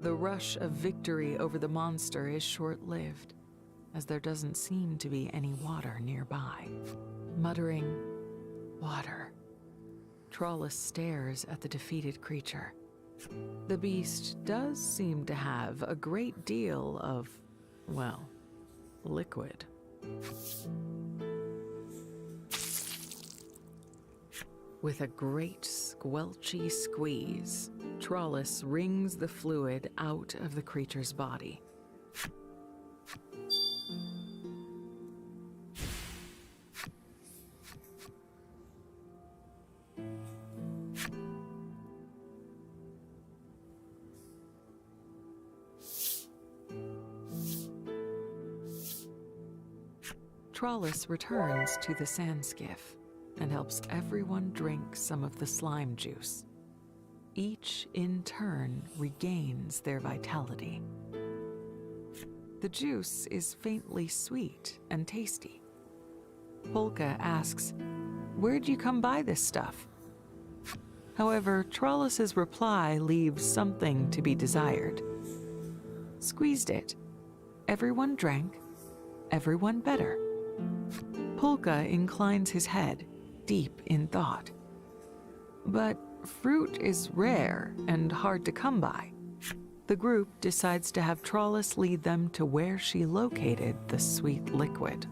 The rush of victory over the monster is short-lived, as there doesn't seem to be any water nearby. Muttering, "Water," Trollus stares at the defeated creature. The beast does seem to have a great deal of, well, liquid. With a great squelchy squeeze, Trollus wrings the fluid out of the creature's body. Trollus returns to the sand skiff and helps everyone drink some of the slime juice. Each, in turn, regains their vitality. The juice is faintly sweet and tasty. Polka asks, "Where'd you come by this stuff?" However, Trollus's reply leaves something to be desired. Squeezed it. Everyone drank. Everyone better. Polka inclines his head, deep in thought. But fruit is rare and hard to come by. The group decides to have Trollus lead them to where she located the sweet liquid.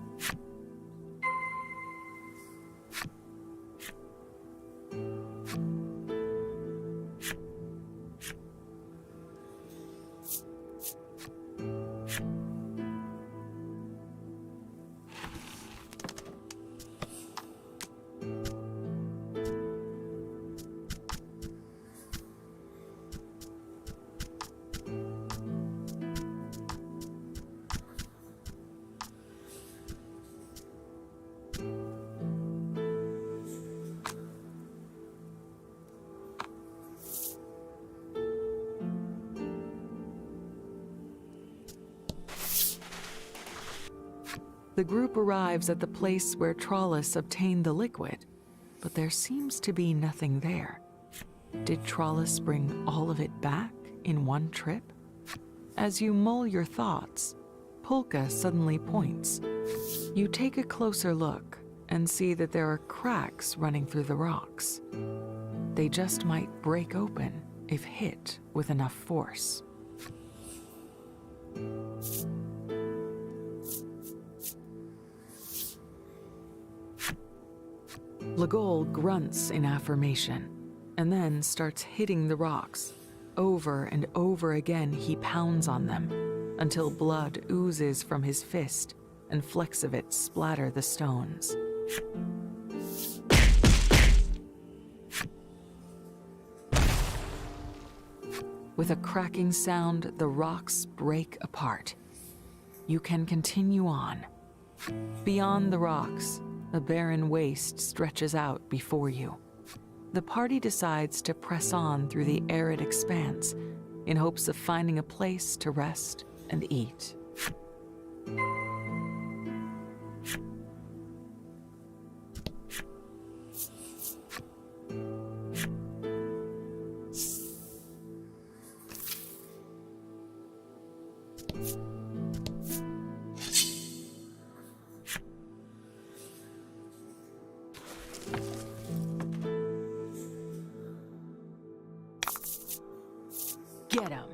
The group arrives at the place where Trollus obtained the liquid, but there seems to be nothing there. Did Trollus bring all of it back in one trip? As you mull your thoughts, Polka suddenly points. You take a closer look and see that there are cracks running through the rocks. They just might break open if hit with enough force. Legol grunts in affirmation, and then starts hitting the rocks. Over and over again he pounds on them, until blood oozes from his fist and flecks of it splatter the stones. With a cracking sound, the rocks break apart. You can continue on. Beyond the rocks, a barren waste stretches out before you. The party decides to press on through the arid expanse in hopes of finding a place to rest and eat. Get him.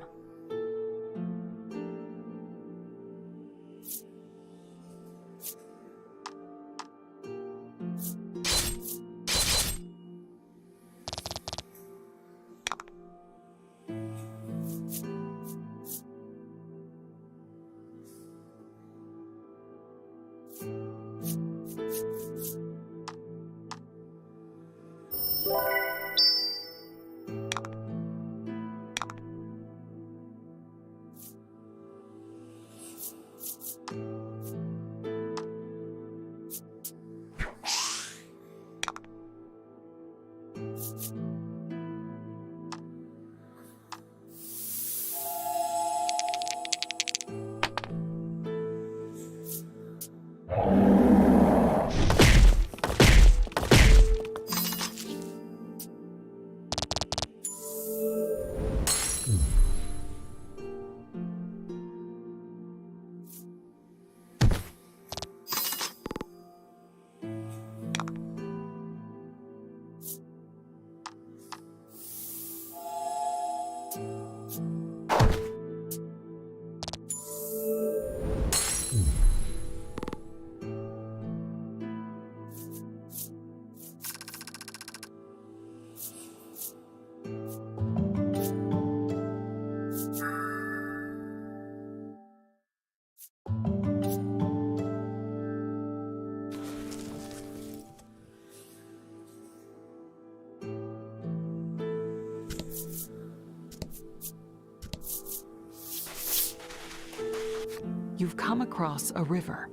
You've come across a river.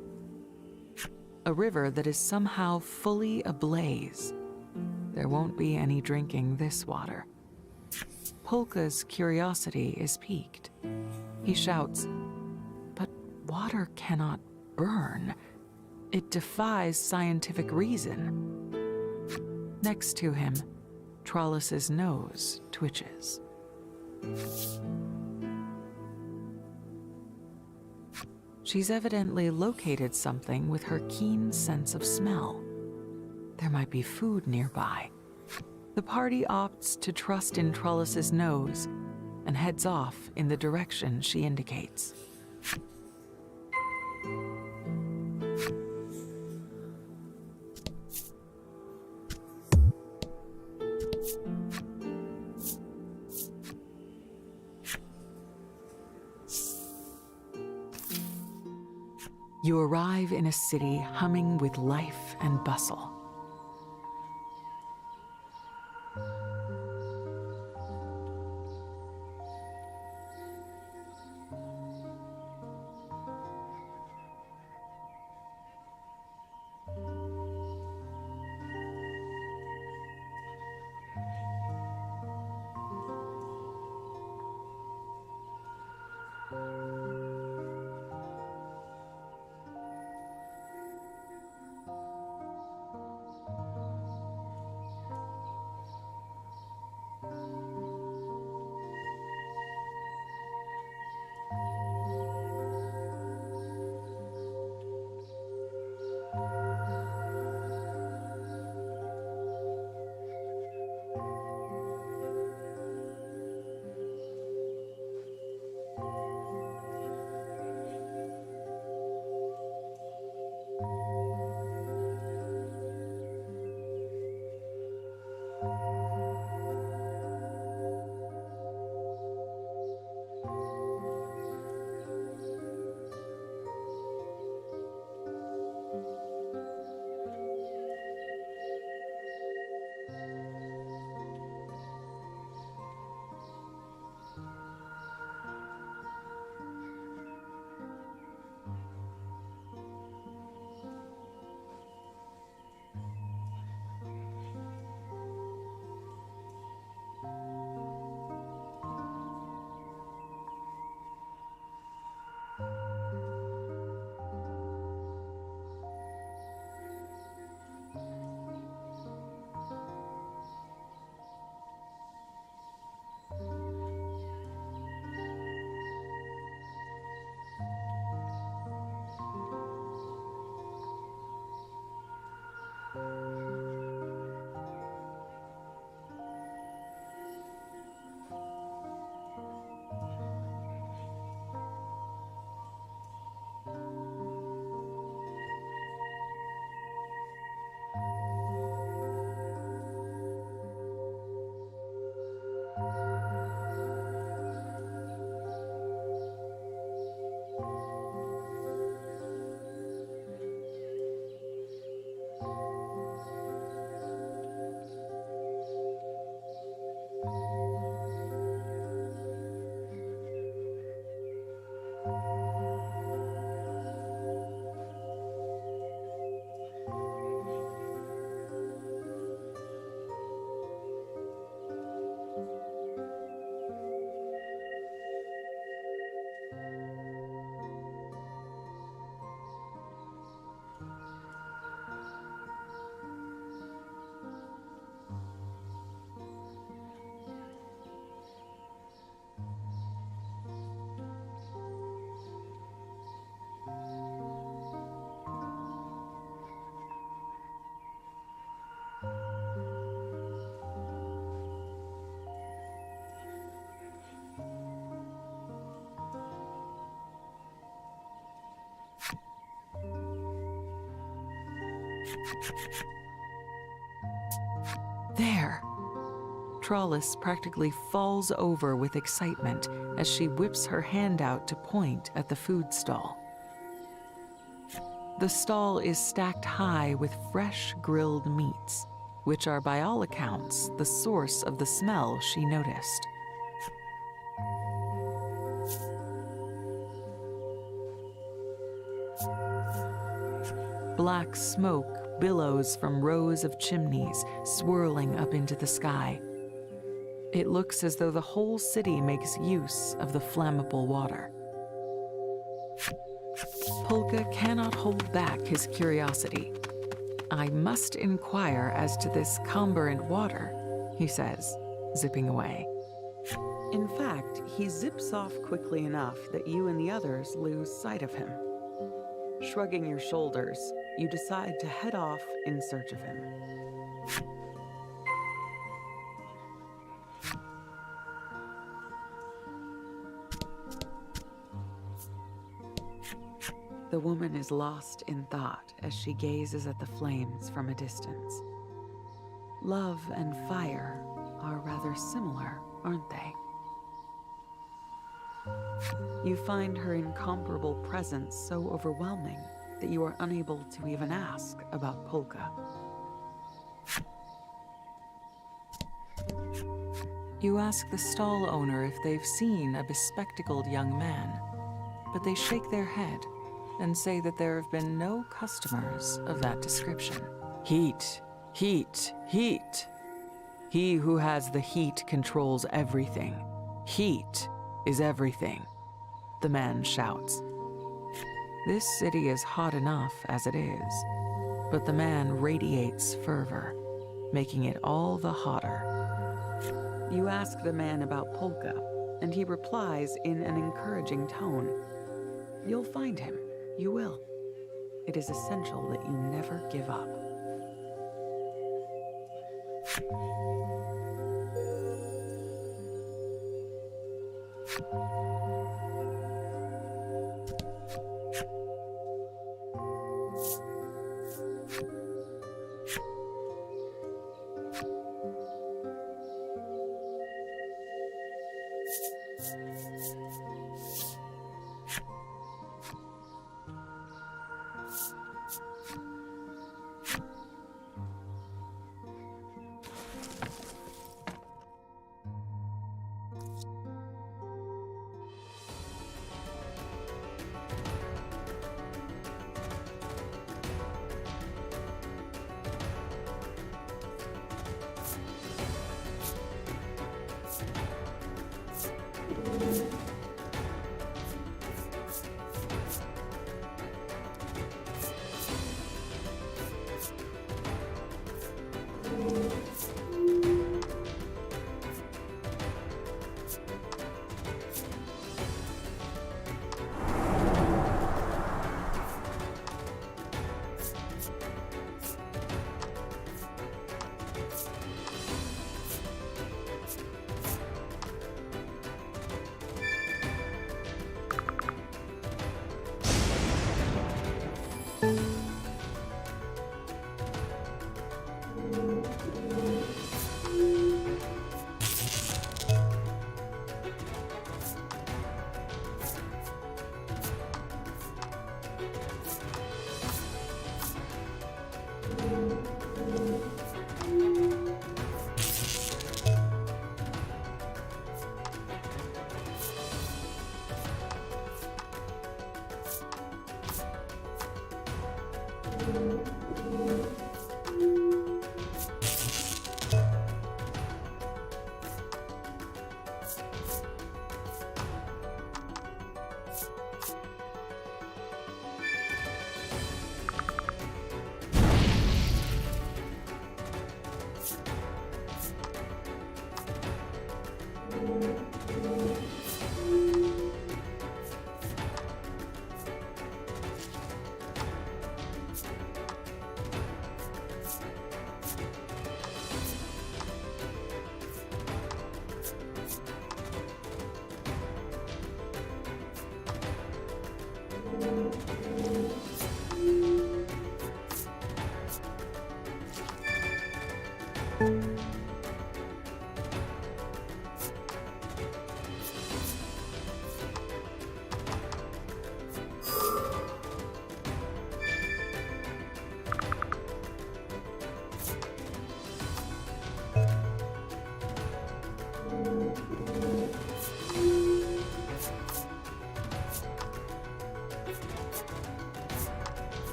A river that is somehow fully ablaze. There won't be any drinking this water. Polka's curiosity is piqued. He shouts, "But water cannot burn. It defies scientific reason." Next to him, Trollis's nose twitches. She's evidently located something with her keen sense of smell. There might be food nearby. The party opts to trust in Trollis's nose and heads off in the direction she indicates. You arrive in a city humming with life and bustle. There! Trollis practically falls over with excitement as she whips her hand out to point at the food stall. The stall is stacked high with fresh grilled meats. which are by all accounts the source of the smell she noticed. Black smoke billows from rows of chimneys, swirling up into the sky. It looks as though the whole city makes use of the flammable water. Polka cannot hold back his curiosity. "I must inquire as to this comburant water," he says, zipping away. In fact, he zips off quickly enough that you and the others lose sight of him. Shrugging your shoulders, you decide to head off in search of him. The woman is lost in thought as she gazes at the flames from a distance. Love and fire are rather similar, aren't they? You find her incomparable presence so overwhelming that you are unable to even ask about Polka. You ask the stall owner if they've seen a bespectacled young man, but they shake their head and say that there have been no customers of that description. Heat, heat, heat. He who has the heat controls everything. Heat is everything, the man shouts. This city is hot enough as it is, but the man radiates fervor, making it all the hotter. You ask the man about Polka, and he replies in an encouraging tone. You'll find him. You will. It is essential that you never give up.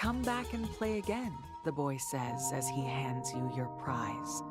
Come back and play again, the boy says as he hands you your prize.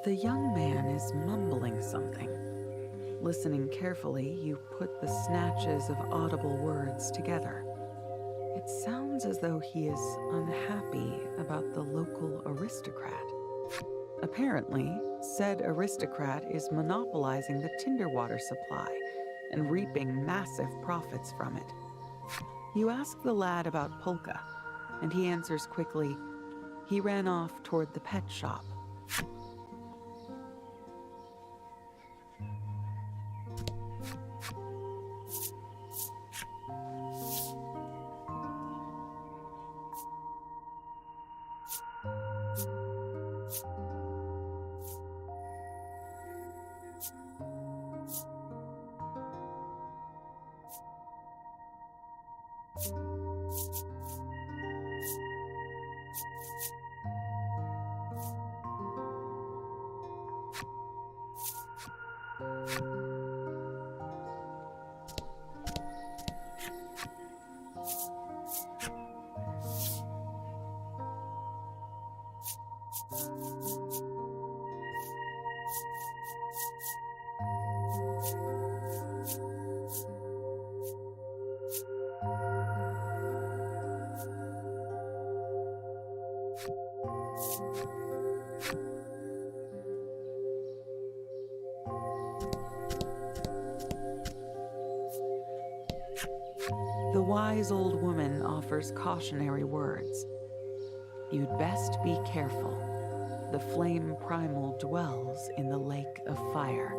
The young man is mumbling something. Listening carefully, you put the snatches of audible words together. It sounds as though he is unhappy about the local aristocrat. Apparently, said aristocrat is monopolizing the tinder water supply and reaping massive profits from it. You ask the lad about Polka, and he answers quickly, he ran off toward the pet shop. The wise old woman offers cautionary words. You'd best be careful. The flame primal dwells in the lake of fire.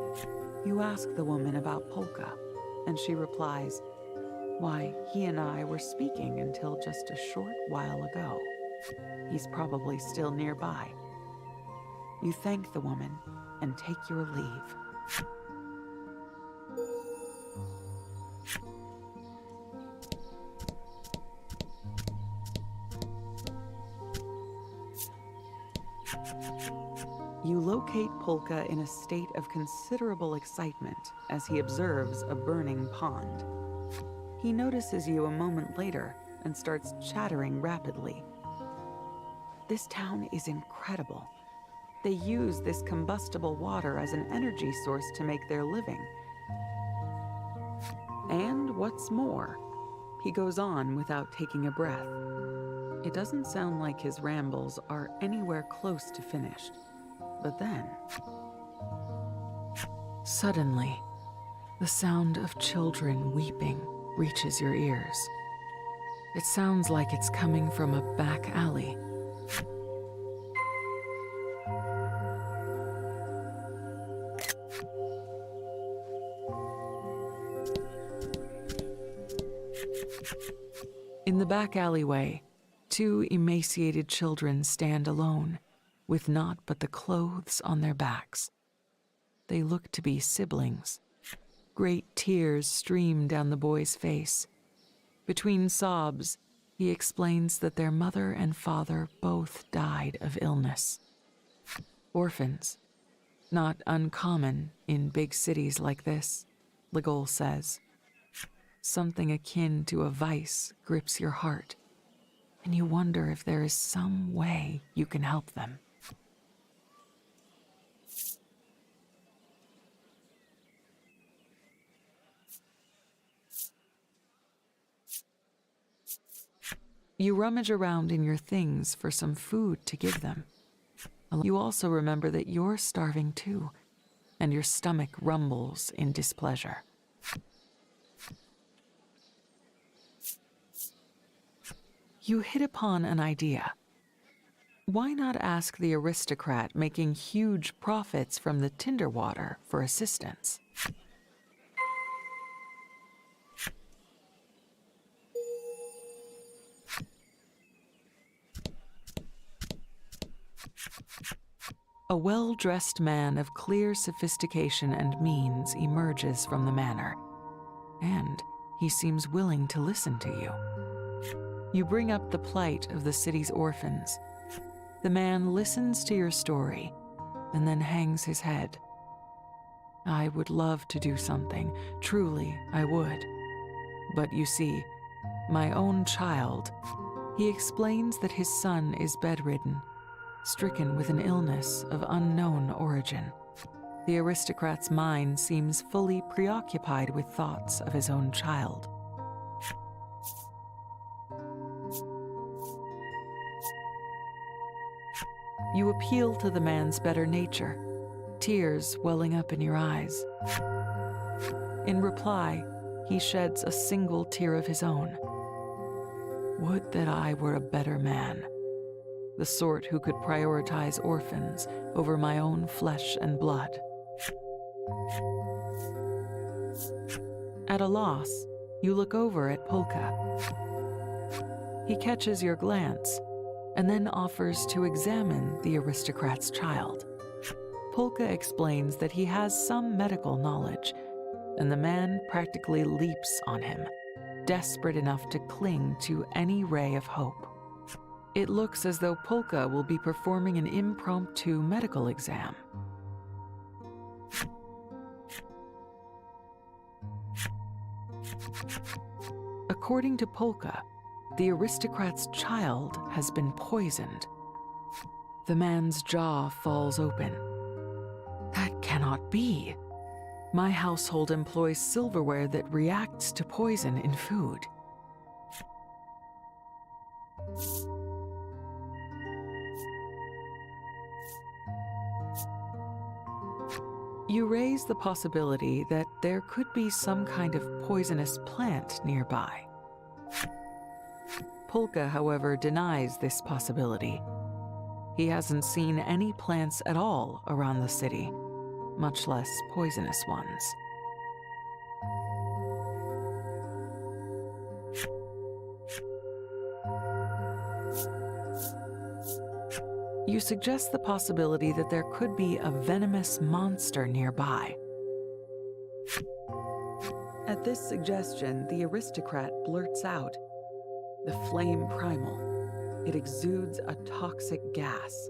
You ask the woman about Polka, and she replies, why, he and I were speaking until just a short while ago. He's probably still nearby. You thank the woman and take your leave. You locate Polka in a state of considerable excitement as he observes a burning pond. He notices you a moment later and starts chattering rapidly. This town is incredible. They use this combustible water as an energy source to make their living. And what's more, he goes on without taking a breath. It doesn't sound like his rambles are anywhere close to finished. But then, suddenly, the sound of children weeping reaches your ears. It sounds like it's coming from a back alley. In the back alleyway, two emaciated children stand alone, with naught but the clothes on their backs. They look to be siblings. Great tears stream down the boy's face. Between sobs, he explains that their mother and father both died of illness. Orphans, not uncommon in big cities like this, Legol says. Something akin to a vice grips your heart, and you wonder if there is some way you can help them. You rummage around in your things for some food to give them. You also remember that you're starving too, and your stomach rumbles in displeasure. You hit upon an idea. Why not ask the aristocrat making huge profits from the tinder water for assistance? A well-dressed man of clear sophistication and means emerges from the manor, and he seems willing to listen to you. You bring up the plight of the city's orphans. The man listens to your story and then hangs his head. I would love to do something, truly I would. But you see, my own child, he explains that his son is bedridden, stricken with an illness of unknown origin. The aristocrat's mind seems fully preoccupied with thoughts of his own child. You appeal to the man's better nature, tears welling up in your eyes. In reply, he sheds a single tear of his own. Would that I were a better man, the sort who could prioritize orphans over my own flesh and blood. At a loss, you look over at Polka. He catches your glance and then offers to examine the aristocrat's child. Polka explains that he has some medical knowledge, and the man practically leaps on him, desperate enough to cling to any ray of hope. It looks as though Polka will be performing an impromptu medical exam. According to Polka, the aristocrat's child has been poisoned. The man's jaw falls open. That cannot be. My household employs silverware that reacts to poison in food. You raise the possibility that there could be some kind of poisonous plant nearby. Polka, however, denies this possibility. He hasn't seen any plants at all around the city, much less poisonous ones. You suggest the possibility that there could be a venomous monster nearby. At this suggestion, the aristocrat blurts out, "The flame primal. It exudes a toxic gas."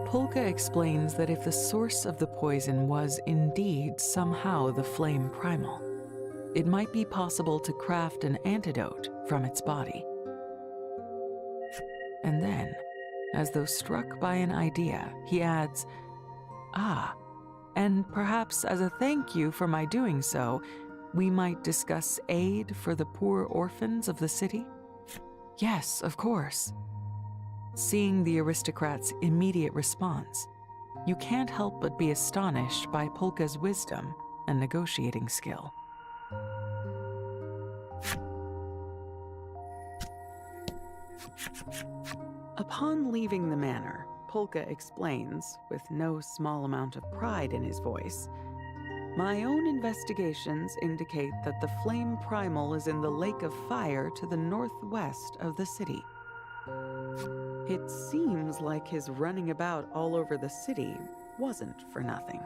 Polka explains that if the source of the poison was indeed somehow the flame primal, it might be possible to craft an antidote from its body. And then, as though struck by an idea, he adds, and perhaps as a thank you for my doing so, we might discuss aid for the poor orphans of the city? Yes, of course. Seeing the aristocrat's immediate response, you can't help but be astonished by Polka's wisdom and negotiating skill. Upon leaving the manor, Polka explains, with no small amount of pride in his voice, "My own investigations indicate that the flame primal is in the Lake of Fire to the northwest of the city. It seems like his running about all over the city wasn't for nothing."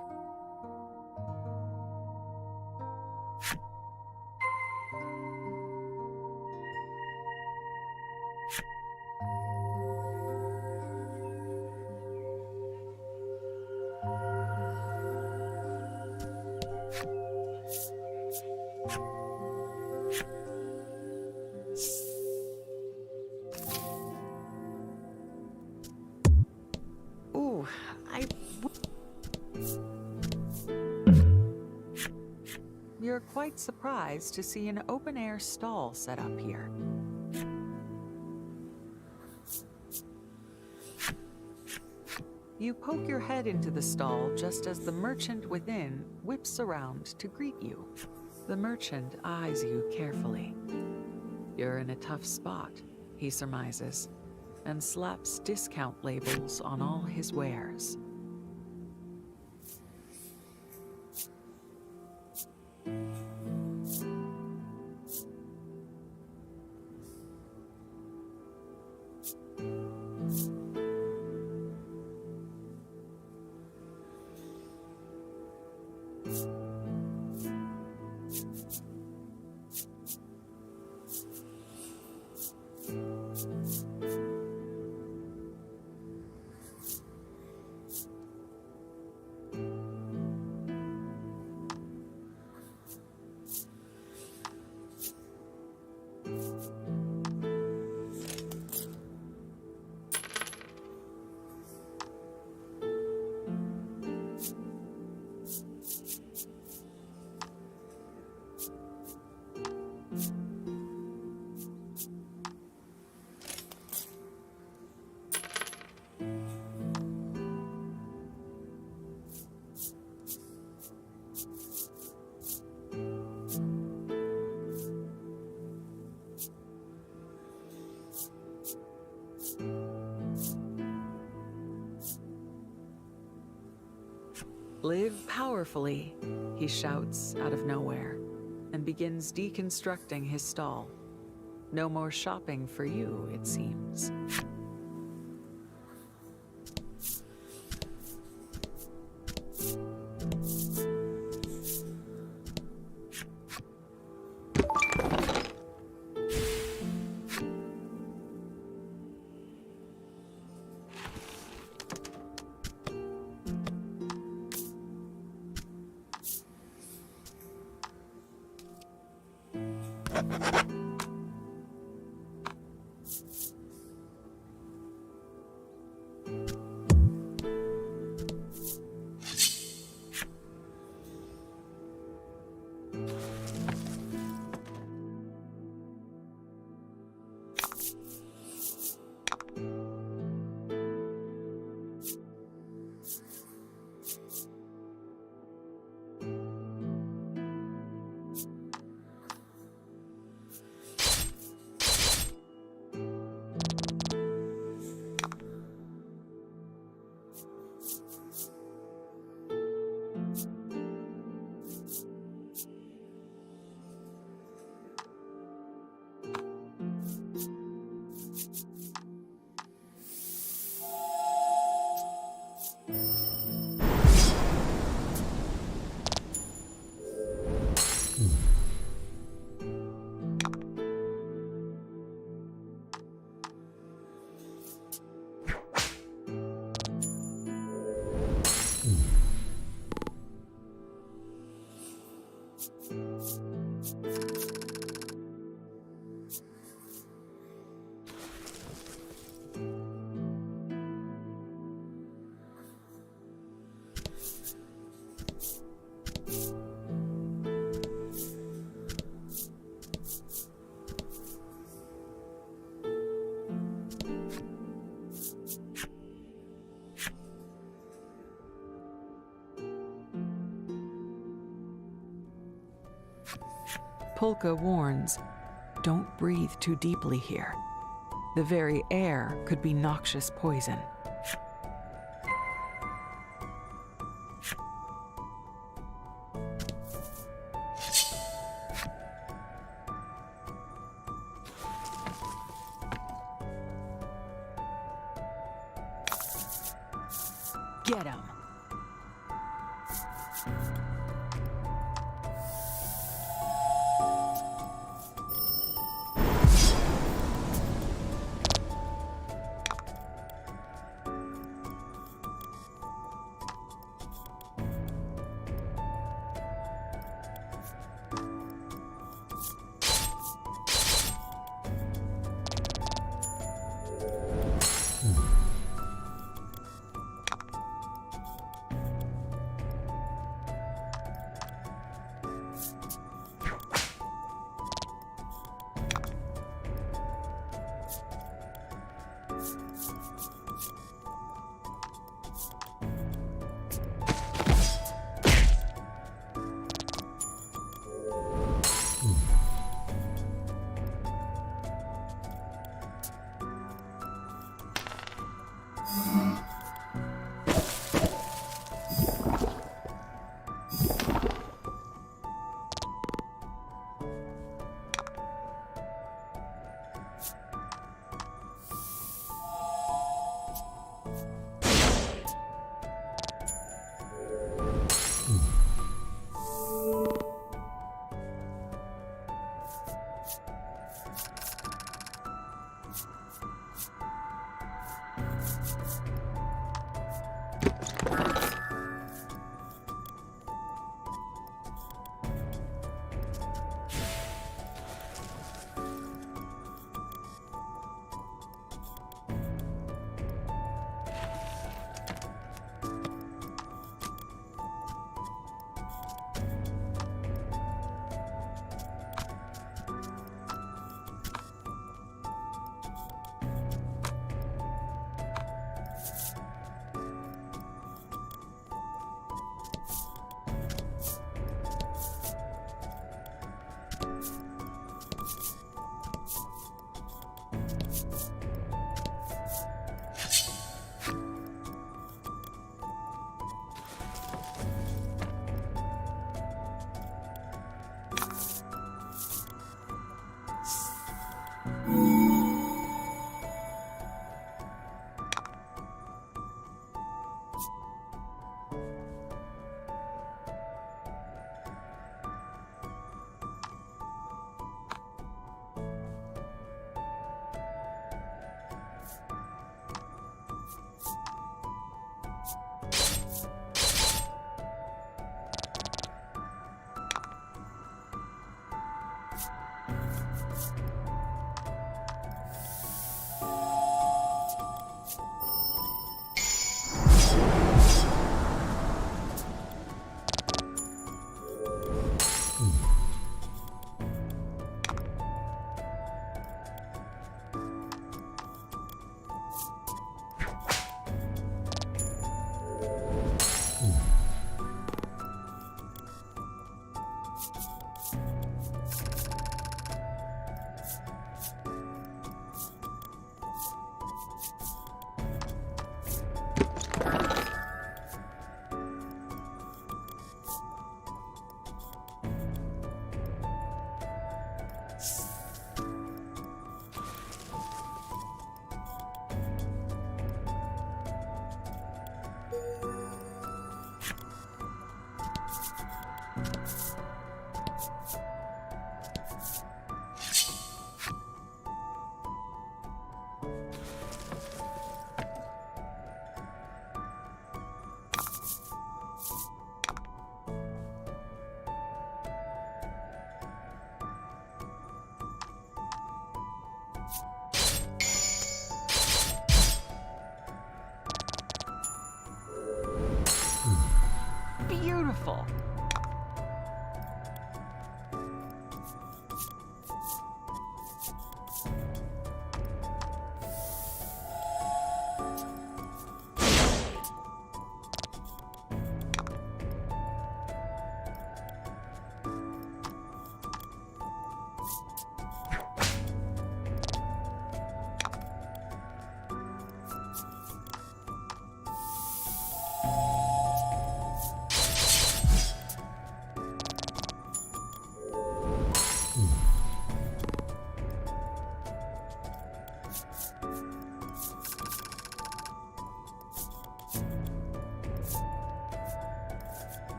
You're quite surprised to see an open-air stall set up here. You poke your head into the stall just as the merchant within whips around to greet you. The merchant eyes you carefully. You're in a tough spot, he surmises, and slaps discount labels on all his wares. Live powerfully, he shouts out of nowhere, and begins deconstructing his stall. No more shopping for you, it seems. Polka warns, don't breathe too deeply here. The very air could be noxious poison. Get him.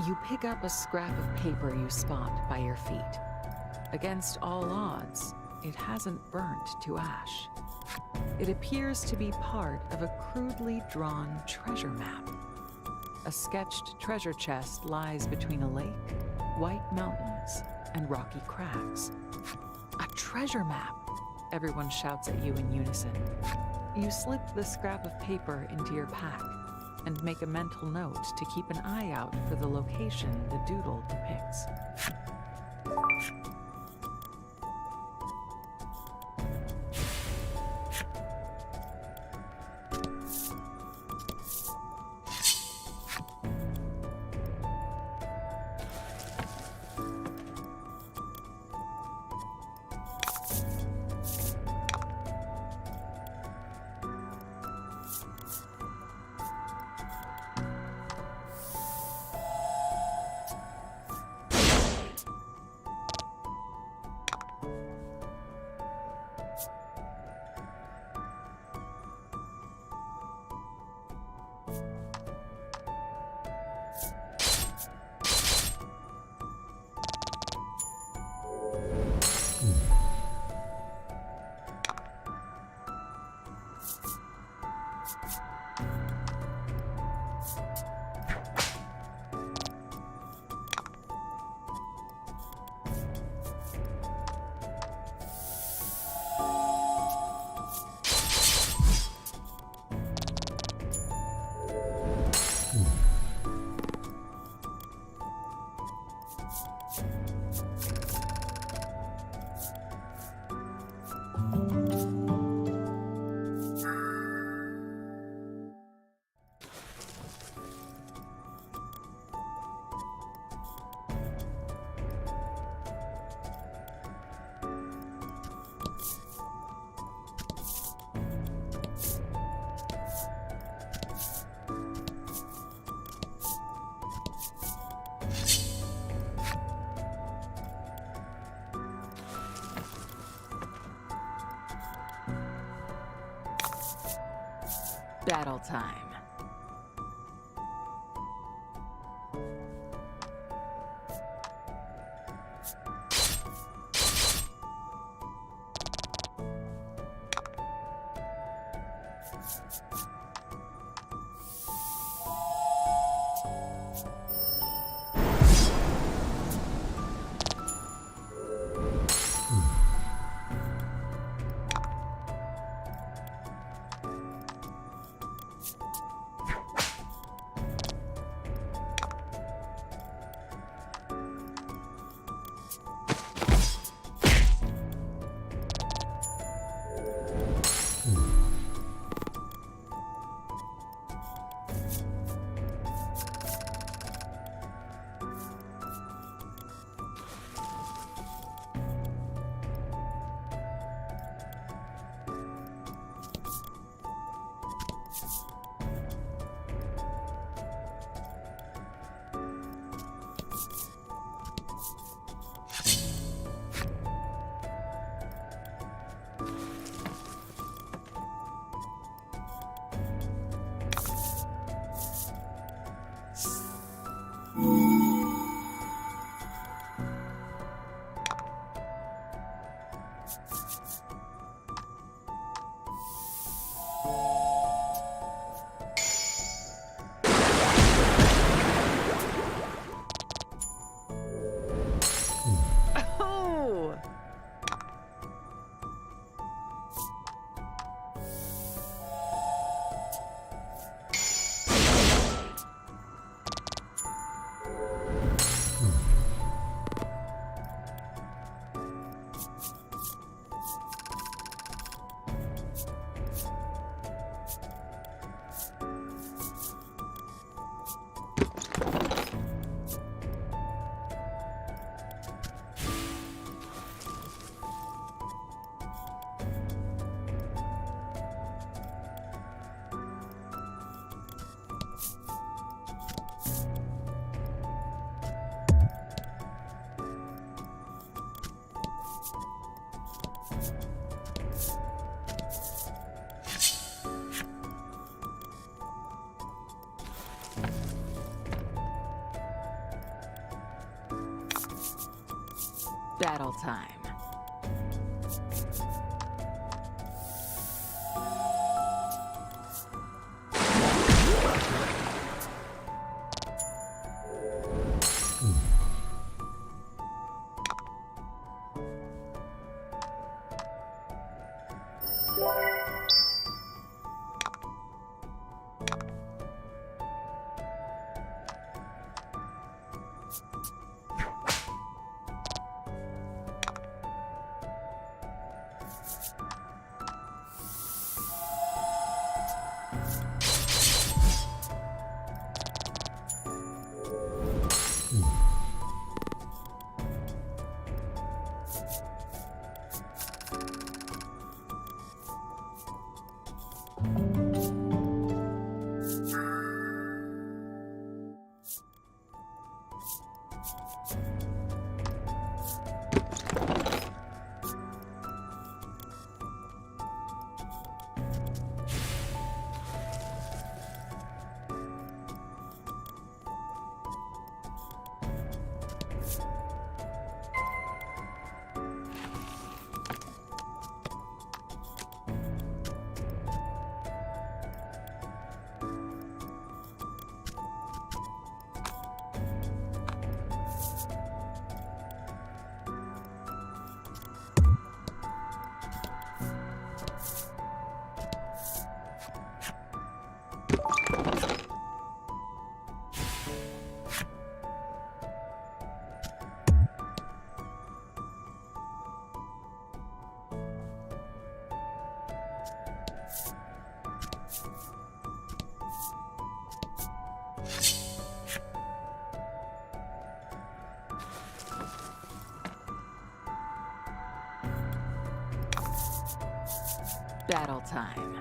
You pick up a scrap of paper you spot by your feet. Against all odds, it hasn't burnt to ash. It appears to be part of a crudely drawn treasure map. A sketched treasure chest lies between a lake, white mountains, and rocky crags. A treasure map! Everyone shouts at you in unison. You slip the scrap of paper into your pack and make a mental note to keep an eye out for the location the doodle depicts. Battle time. Battle time. Battle time.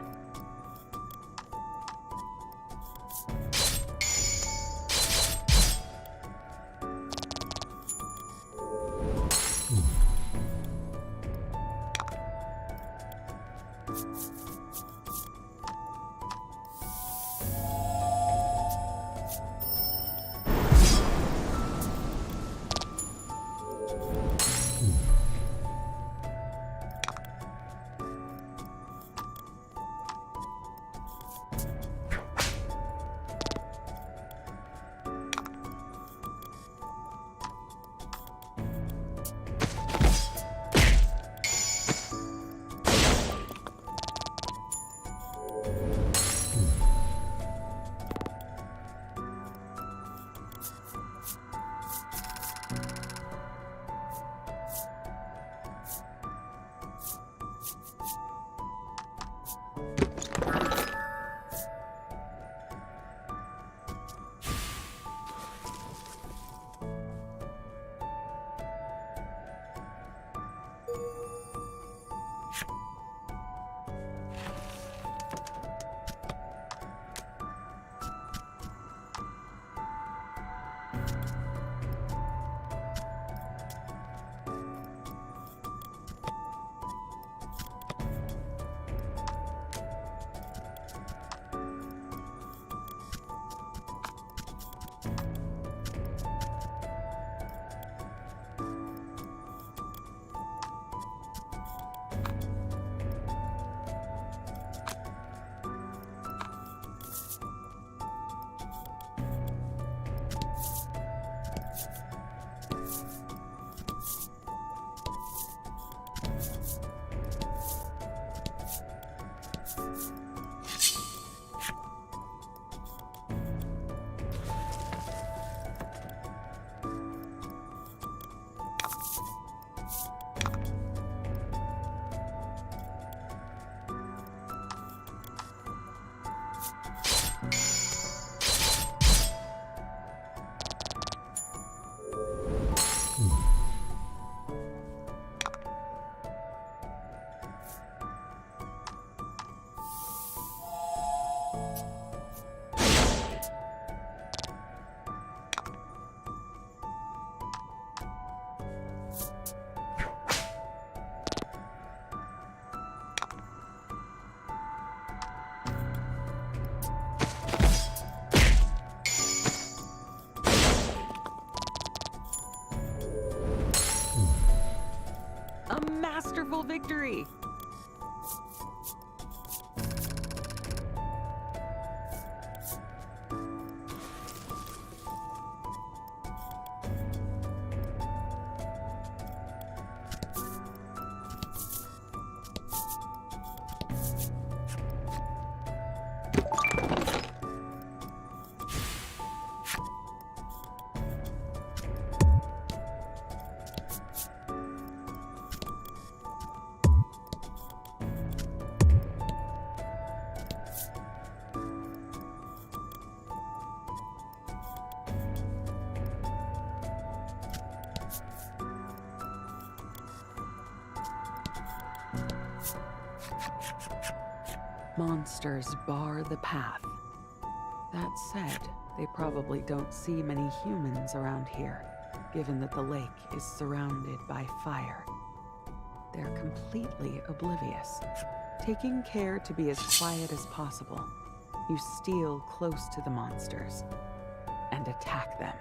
wonderful victory! Monsters bar the path. That said, they probably don't see many humans around here, given that the lake is surrounded by fire. They're completely oblivious. Taking care to be as quiet as possible, you steal close to the monsters and attack them.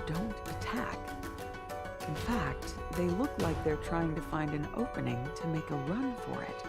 Don't attack. In fact, they look like they're trying to find an opening to make a run for it.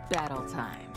Battle time.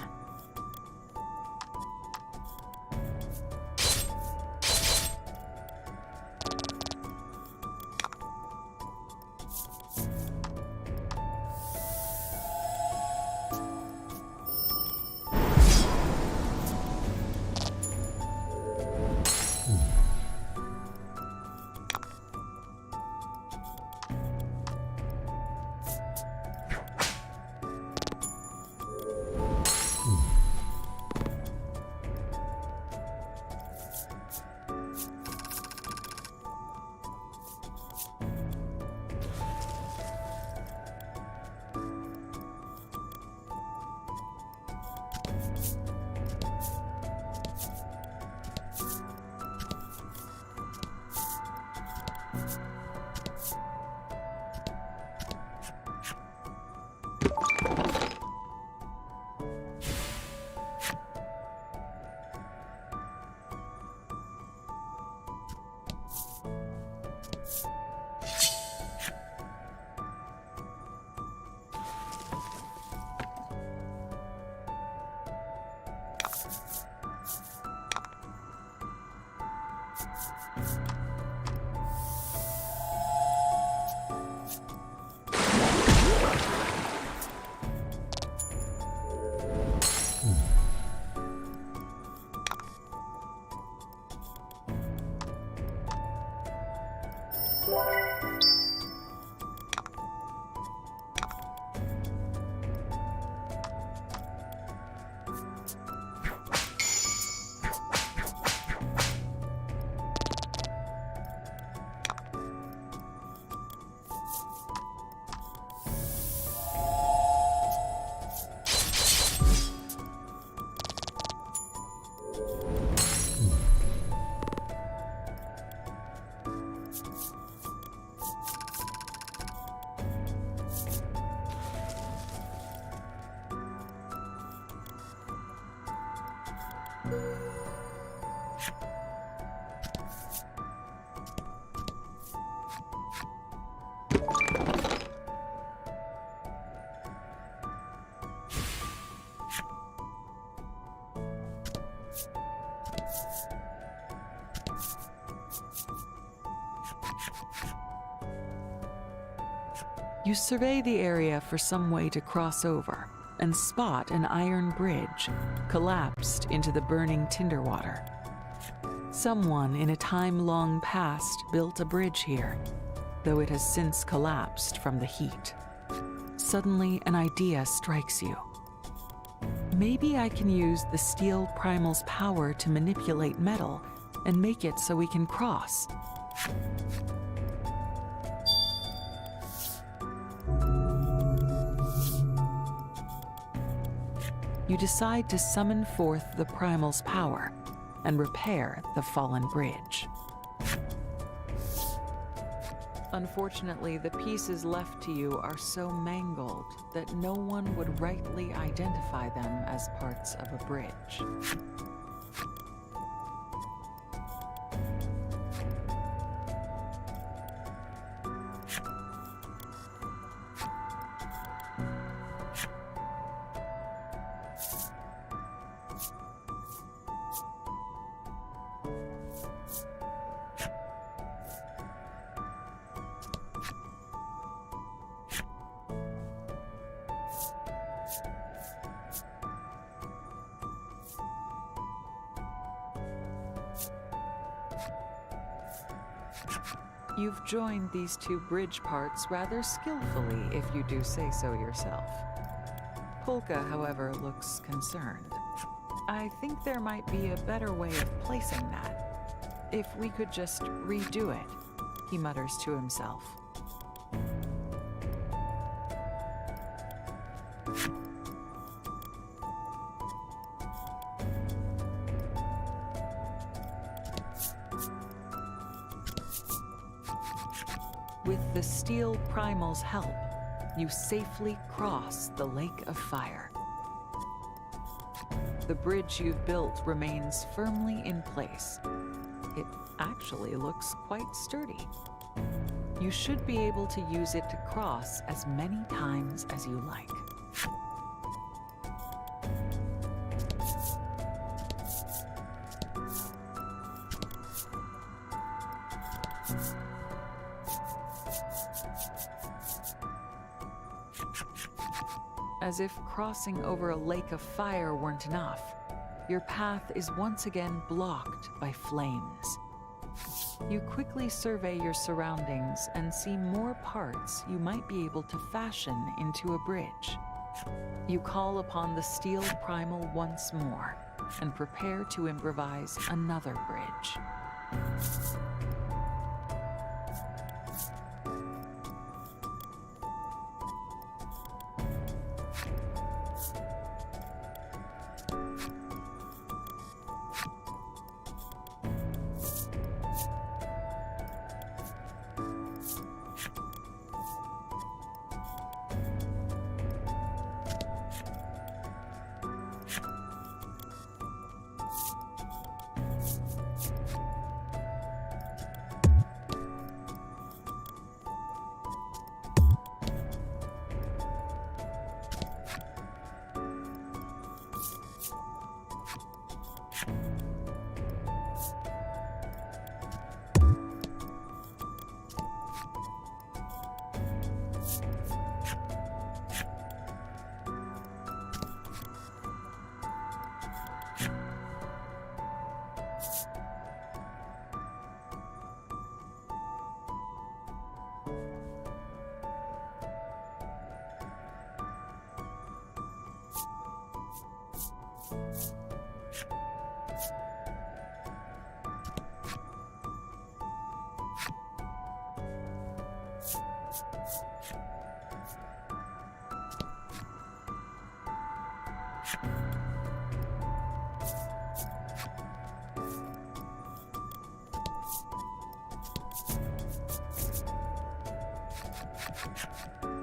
You survey the area for some way to cross over and spot an iron bridge collapsed into the burning tinder water. Someone in a time long past built a bridge here, though it has since collapsed from the heat. Suddenly, an idea strikes you. Maybe I can use the steel primal's power to manipulate metal and make it so we can cross. You decide to summon forth the primal's power and repair the fallen bridge. Unfortunately, the pieces left to you are so mangled that no one would rightly identify them as parts of a bridge. You've joined these two bridge parts rather skillfully, if you do say so yourself. Polka, however, looks concerned. I think there might be a better way of placing that. If we could just redo it, he mutters to himself. With the steel primal's help, you safely cross the Lake of Fire. The bridge you've built remains firmly in place. It actually looks quite sturdy. You should be able to use it to cross as many times as you like. As if crossing over a lake of fire weren't enough, your path is once again blocked by flames. You quickly survey your surroundings and see more parts you might be able to fashion into a bridge. You call upon the steel primal once more and prepare to improvise another bridge.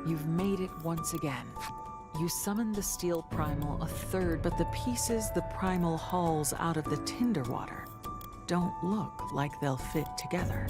You've made it once again. You summon the steel primal a third, but the pieces the primal hauls out of the tinder water don't look like they'll fit together.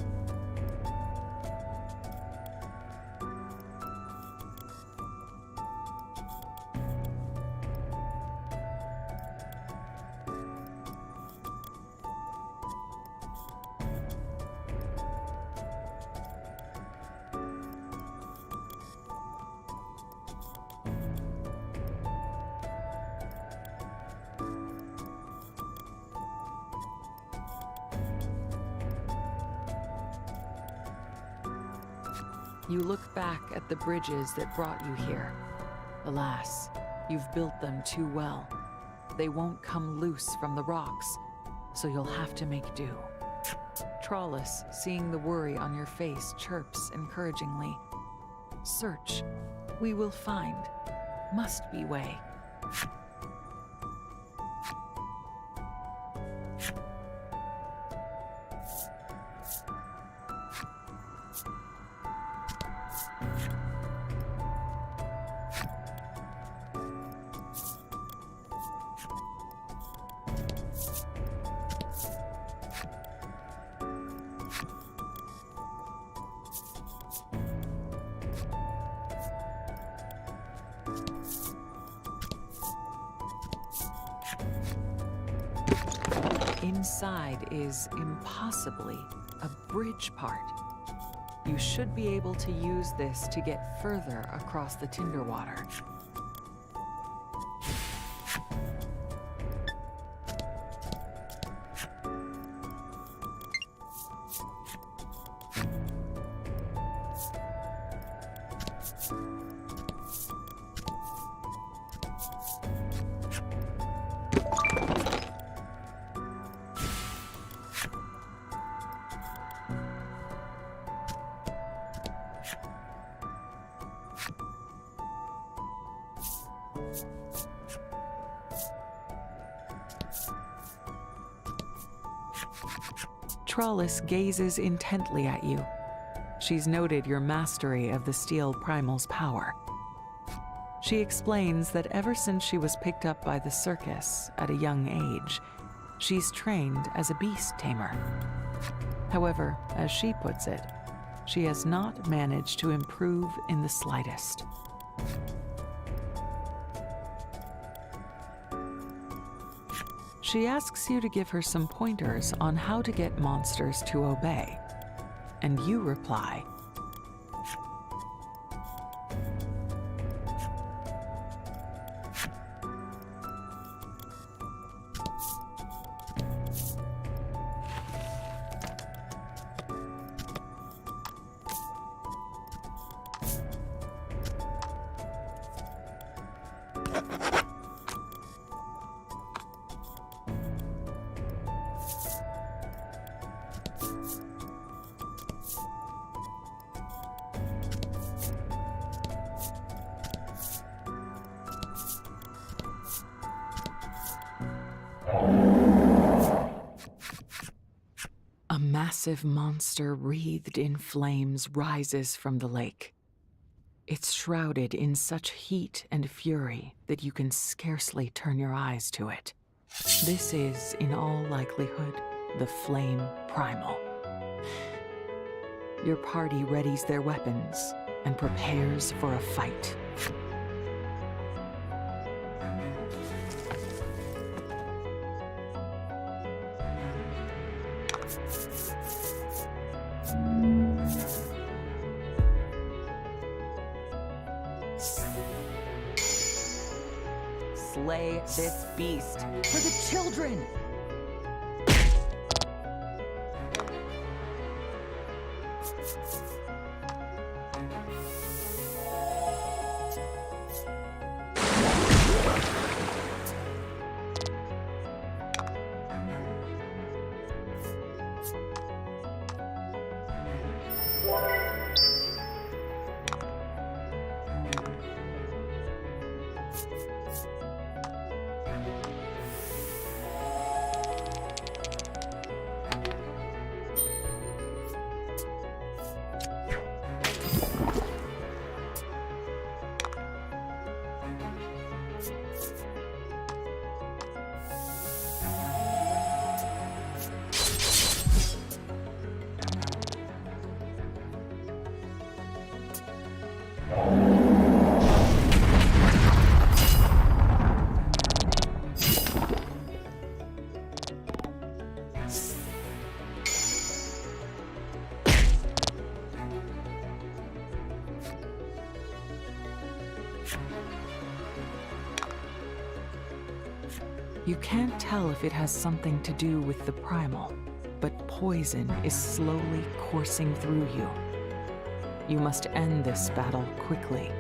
You look back at the bridges that brought you here. Alas, you've built them too well. They won't come loose from the rocks, so you'll have to make do. Trollus, seeing the worry on your face, chirps encouragingly. Search. We will find. Must be way. Inside is impossibly a bridge part. You should be able to use this to get further across the tinder water. Trollus gazes intently at you. She's noted your mastery of the steel primal's power. She explains that ever since she was picked up by the circus at a young age, she's trained as a beast tamer. However, as she puts it, she has not managed to improve in the slightest. She asks you to give her some pointers on how to get monsters to obey, and you reply, A massive monster wreathed in flames rises from the lake. It's shrouded in such heat and fury that you can scarcely turn your eyes to it. This is, in all likelihood, the Flame Primal. Your party readies their weapons and prepares for a fight. Slay this beast for the children! You can't tell if it has something to do with the primal, but poison is slowly coursing through you. You must end this battle quickly.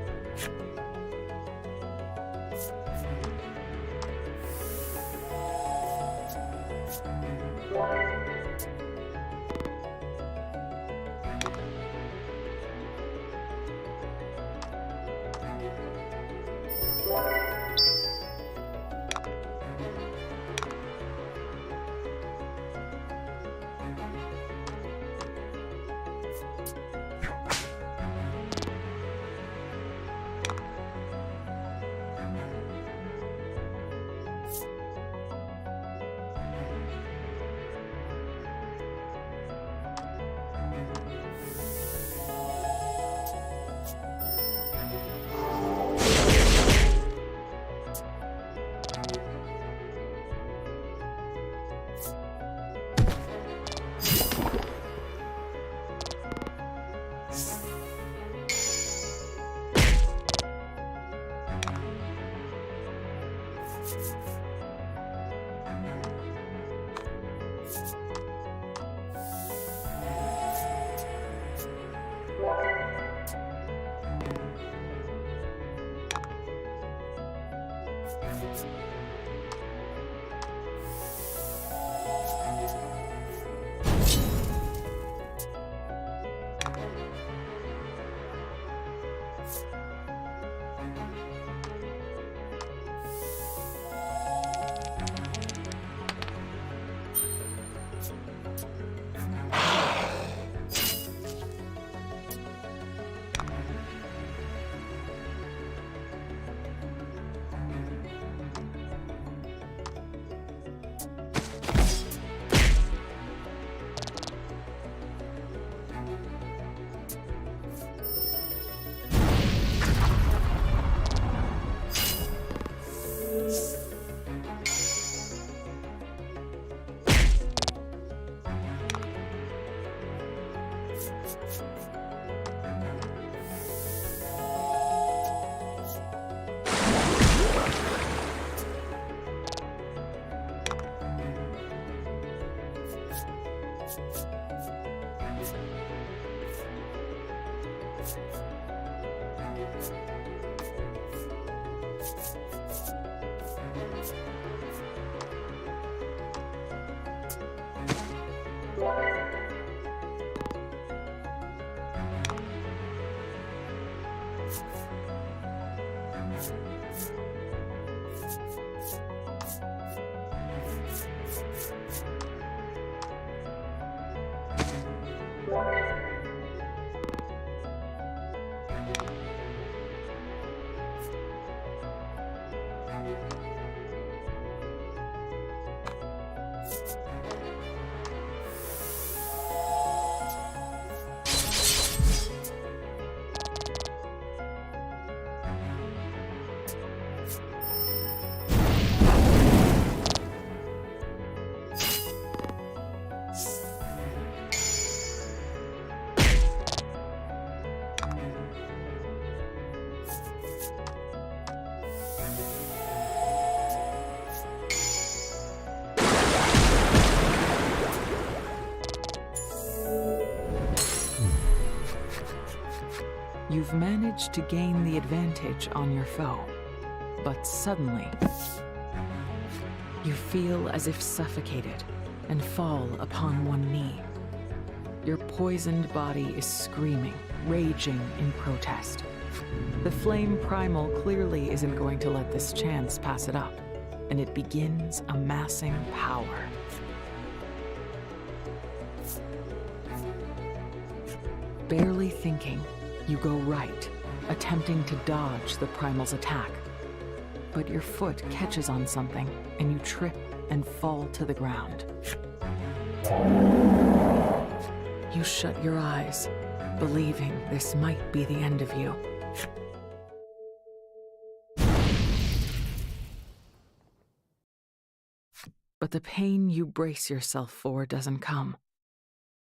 You've managed to gain the advantage on your foe, but suddenly, you feel as if suffocated and fall upon one knee. Your poisoned body is screaming, raging in protest. The flame primal clearly isn't going to let this chance pass it up, and it begins amassing power. Barely thinking, you go right, attempting to dodge the primal's attack. But your foot catches on something, and you trip and fall to the ground. You shut your eyes, believing this might be the end of you. But the pain you brace yourself for doesn't come.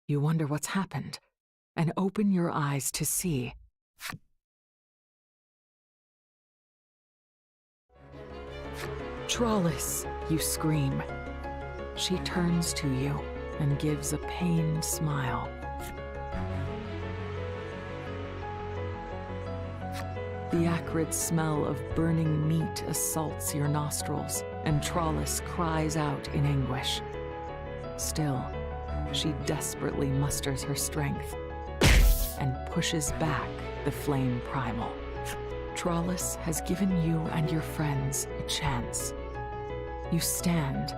You wonder what's happened, and open your eyes to see. Trollis, you scream. She turns to you and gives a pained smile. The acrid smell of burning meat assaults your nostrils, and Trollis cries out in anguish. Still, she desperately musters her strength and pushes back the flame primal. Trollis has given you and your friends a chance. You stand,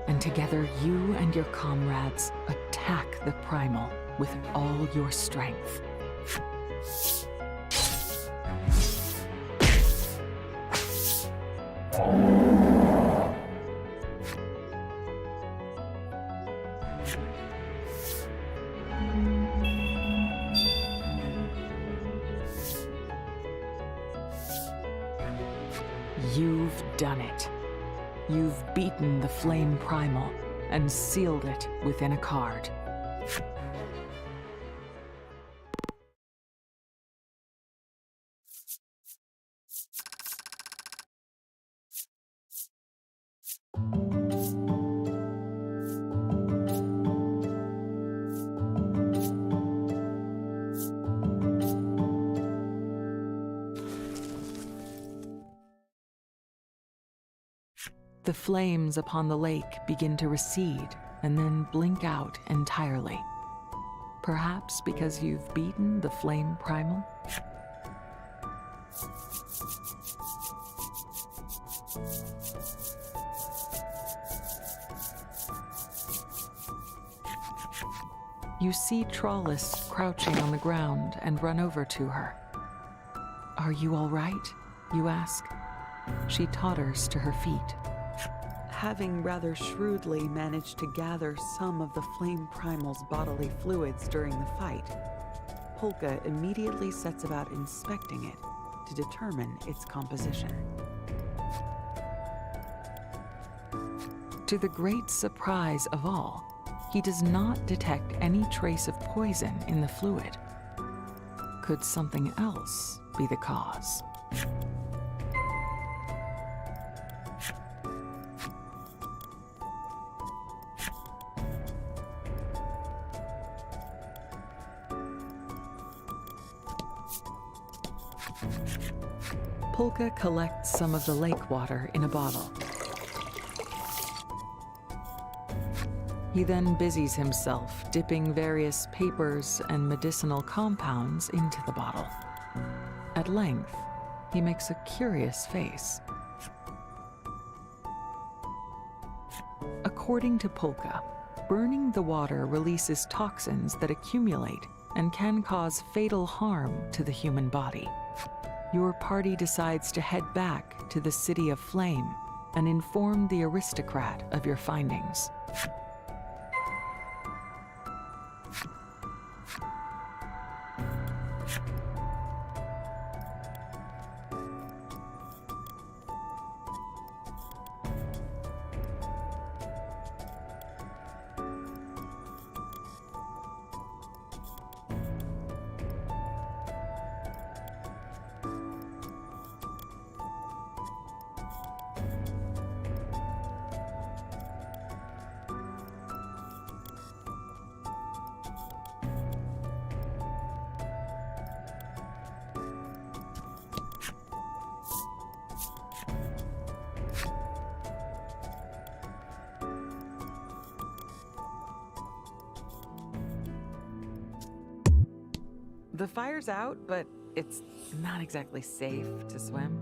and together you and your comrades attack the primal with all your strength. You've done it. You've beaten the flame primal and sealed it within a card. The flames upon the lake begin to recede and then blink out entirely. Perhaps because you've beaten the flame primal? You see Trollis crouching on the ground and run over to her. "Are you all right?" you ask. She totters to her feet. Having rather shrewdly managed to gather some of the flame primal's bodily fluids during the fight, Polka immediately sets about inspecting it to determine its composition. To the great surprise of all, he does not detect any trace of poison in the fluid. Could something else be the cause? Polka collects some of the lake water in a bottle. He then busies himself dipping various papers and medicinal compounds into the bottle. At length, he makes a curious face. According to Polka, burning the water releases toxins that accumulate and can cause fatal harm to the human body. Your party decides to head back to the City of Flame and inform the aristocrat of your findings. The fire's out, but it's not exactly safe to swim.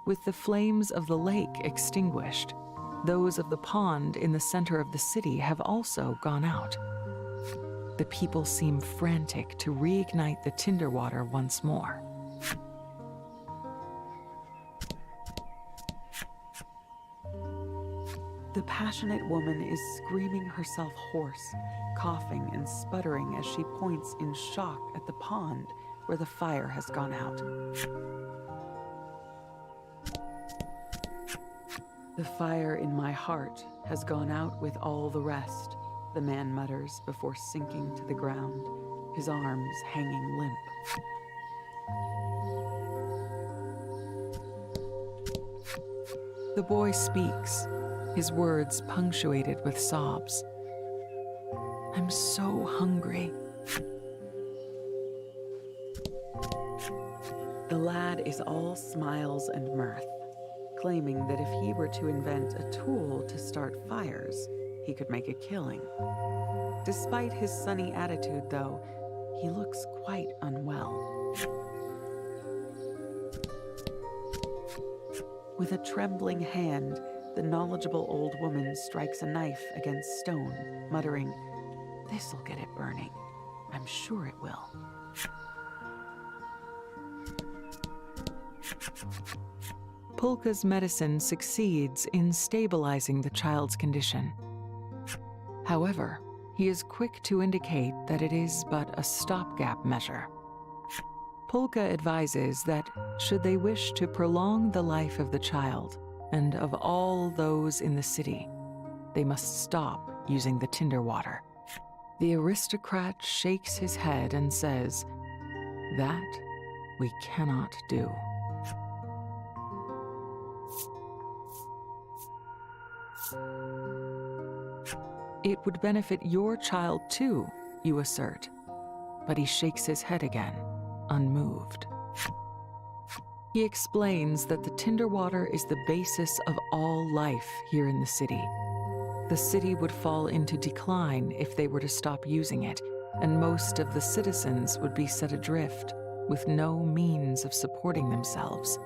With the flames of the lake extinguished, those of the pond in the center of the city have also gone out. The people seem frantic to reignite the tinder water once more. The passionate woman is screaming herself hoarse, coughing and sputtering as she points in shock at the pond where the fire has gone out. The fire in my heart has gone out with all the rest, the man mutters before sinking to the ground, his arms hanging limp. The boy speaks, his words punctuated with sobs. I'm so hungry. The lad is all smiles and mirth, claiming that if he were to invent a tool to start fires, he could make a killing. Despite his sunny attitude, though, he looks quite unwell. With a trembling hand, the knowledgeable old woman strikes a knife against stone, muttering, "This'll get it burning. I'm sure it will." Pulka's medicine succeeds in stabilizing the child's condition. However, he is quick to indicate that it is but a stopgap measure. Pulka advises that, should they wish to prolong the life of the child and of all those in the city, they must stop using the tinder water. The aristocrat shakes his head and says, "That we cannot do." It would benefit your child too, you assert. But he shakes his head again, unmoved. He explains that the tinder water is the basis of all life here in the city. The city would fall into decline if they were to stop using it, and most of the citizens would be set adrift, with no means of supporting themselves.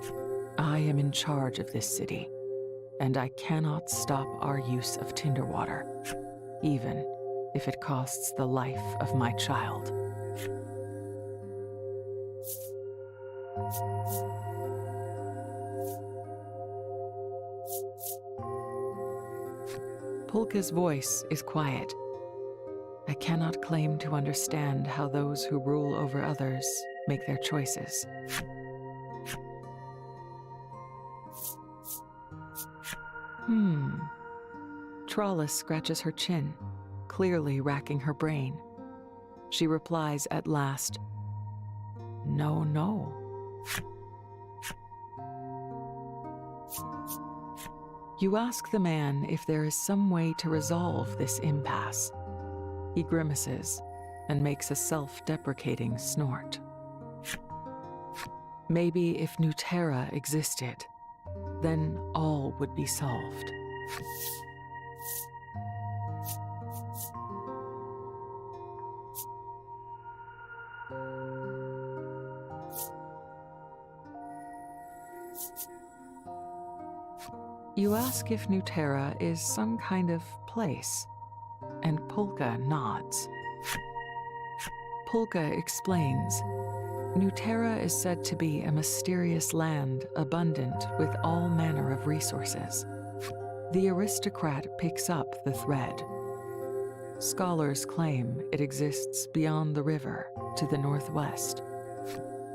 I am in charge of this city, and I cannot stop our use of tinder water, even if it costs the life of my child. Pulka's voice is quiet. I cannot claim to understand how those who rule over others make their choices. Trollis scratches her chin, clearly racking her brain. She replies at last, No. You ask the man if there is some way to resolve this impasse. He grimaces and makes a self-deprecating snort. Maybe if Nuterra existed, then all would be solved. You ask if Nuterra is some kind of place, and Pulka nods. Pulka explains, Nuterra is said to be a mysterious land abundant with all manner of resources. The aristocrat picks up the thread. Scholars claim it exists beyond the river to the northwest,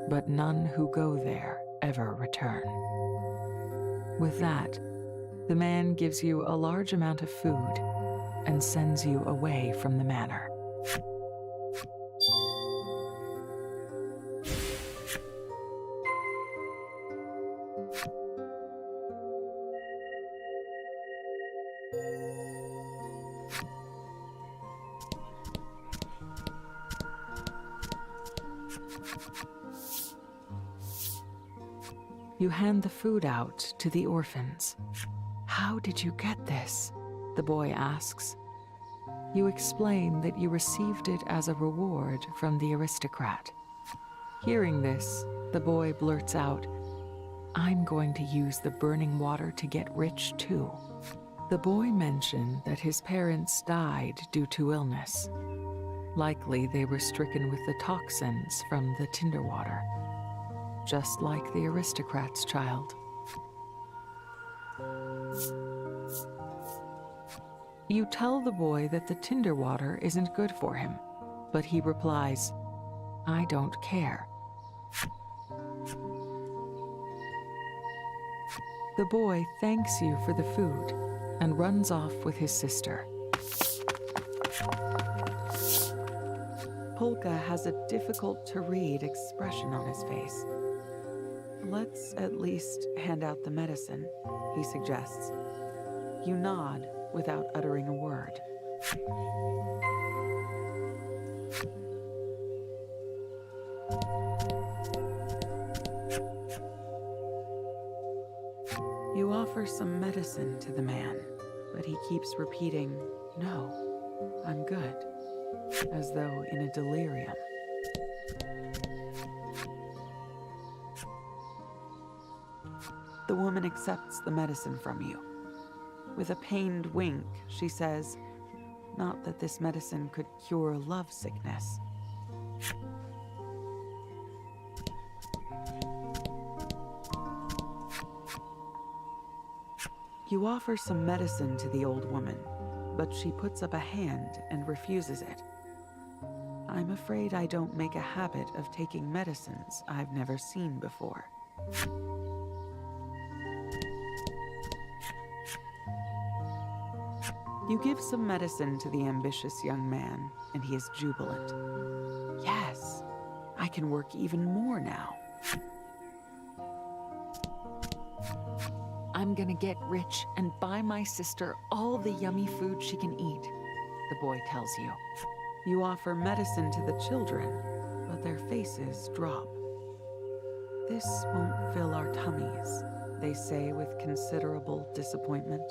but none who go there ever return. With that, the man gives you a large amount of food and sends you away from the manor. You hand the food out to the orphans. How did you get this? The boy asks. You explain that you received it as a reward from the aristocrat. Hearing this, the boy blurts out, I'm going to use the burning water to get rich too. The boy mentioned that his parents died due to illness. Likely they were stricken with the toxins from the tinder water, just like the aristocrat's child. You tell the boy that the tinder water isn't good for him, but he replies, "I don't care." The boy thanks you for the food and runs off with his sister. Polka has a difficult-to-read expression on his face. "Let's at least hand out the medicine," he suggests. You nod without uttering a word. You offer some medicine to the man, but he keeps repeating, "No, I'm good," as though in a delirium. The woman accepts the medicine from you. With a pained wink, she says, "Not that this medicine could cure love sickness." You offer some medicine to the old woman, but she puts up a hand and refuses it. "I'm afraid I don't make a habit of taking medicines I've never seen before." You give some medicine to the ambitious young man, and he is jubilant. "Yes, I can work even more now. I'm gonna get rich and buy my sister all the yummy food she can eat," the boy tells you. You offer medicine to the children, but their faces drop. "This won't fill our tummies," they say with considerable disappointment.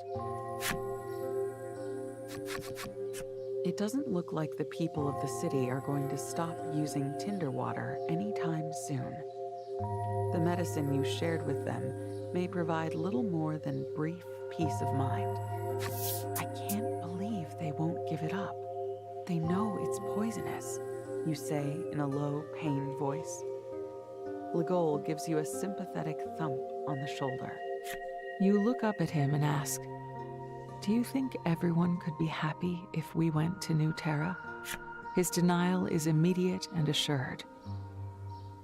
It doesn't look like the people of the city are going to stop using tinder water anytime soon. The medicine you shared with them may provide little more than brief peace of mind. "I can't believe they won't give it up. They know it's poisonous," you say in a low, pained voice. Legol gives you a sympathetic thump on the shoulder. You look up at him and ask, "Do you think everyone could be happy if we went to New Terra?" His denial is immediate and assured.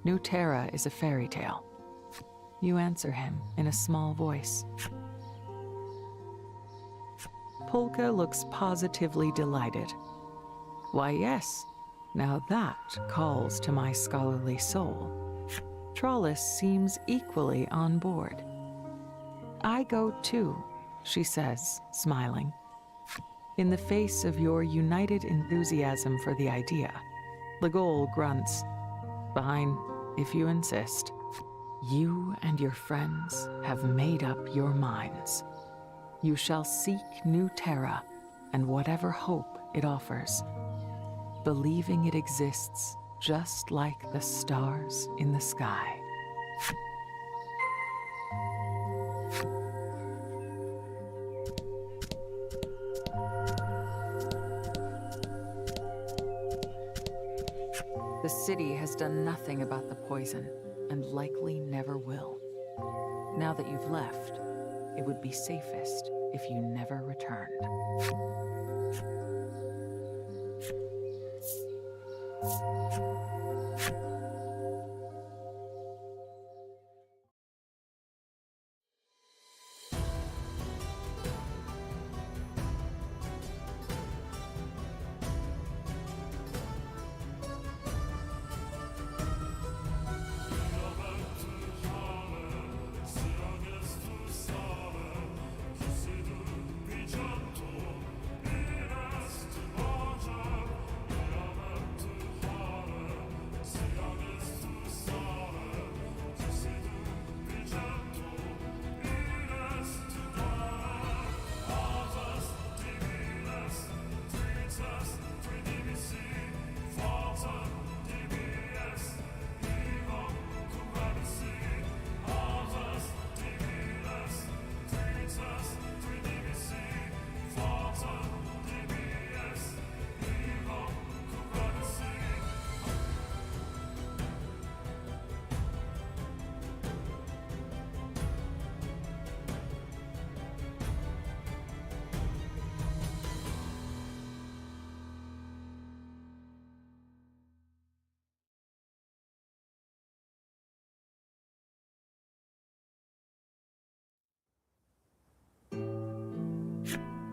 New Terra is a fairy tale. You answer him in a small voice. Polka looks positively delighted. "Why, yes, now that calls to my scholarly soul." Trollis seems equally on board. "I go too," she says, smiling. In the face of your united enthusiasm for the idea, Legol grunts, "Fine, if you insist. You and your friends have made up your minds. You shall seek New Terra and whatever hope it offers, believing it exists just like the stars in the sky." The city has done nothing about the poison, and likely never will. Now that you've left, it would be safest if you never returned.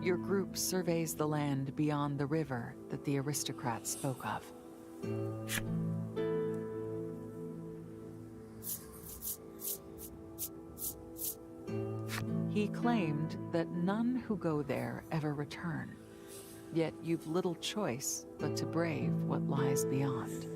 Your group surveys the land beyond the river that the aristocrat spoke of. He claimed that none who go there ever return, yet you've little choice but to brave what lies beyond.